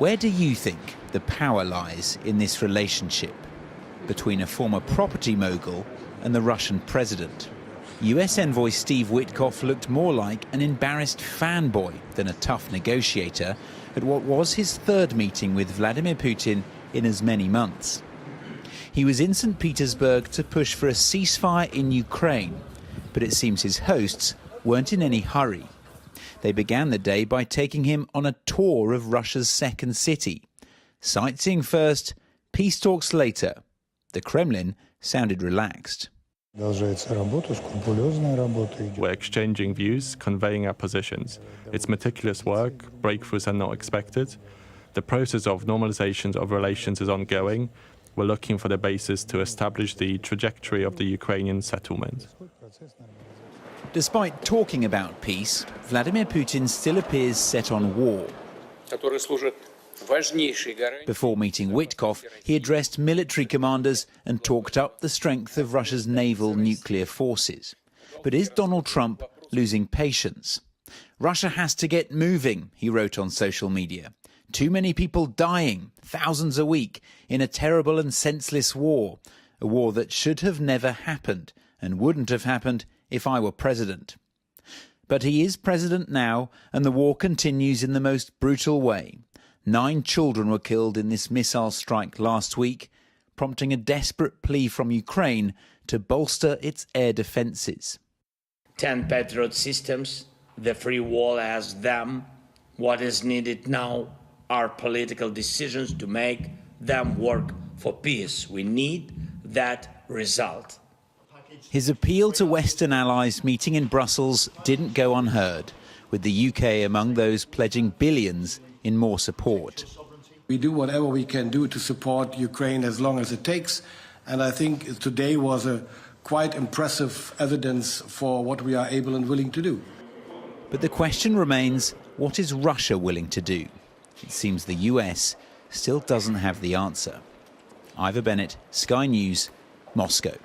Where do you think the power lies in this relationship between a former property mogul and the Russian president? US envoy Steve Witkoff looked more like an embarrassed fanboy than a tough negotiator at what was his third meeting with Vladimir Putin in as many months. He was in St Petersburg to push for a ceasefire in Ukraine, but it seems his hosts weren't in any hurry. They began the day by taking him on a tour of Russia's second city. Sightseeing first, peace talks later. The Kremlin sounded relaxed. We're exchanging views, conveying our positions. It's meticulous work, breakthroughs are not expected. The process of normalization of relations is ongoing. We're looking for the basis to establish the trajectory of the Ukrainian settlement. Despite talking about peace, Vladimir Putin still appears set on war. Before meeting Witkoff, he addressed military commanders and talked up the strength of Russia's naval nuclear forces. But is Donald Trump losing patience? Russia has to get moving, he wrote on social media. Too many people dying, thousands a week, in a terrible and senseless war. A war that should have never happened and wouldn't have happened if I were president. But he is president now, and the war continues in the most brutal way. 9 children were killed in this missile strike last week, prompting a desperate plea from Ukraine to bolster its air defences. 10 Patriot systems, the free wall has them. What is needed now are political decisions to make them work for peace. We need that result. His appeal to Western allies meeting in Brussels didn't go unheard, with the UK among those pledging billions in more support. We do whatever we can do to support Ukraine as long as it takes, and I think today was a quite impressive evidence for what we are able and willing to do. But the question remains, what is Russia willing to do? It seems the US still doesn't have the answer. Ivor Bennett, Sky News, Moscow.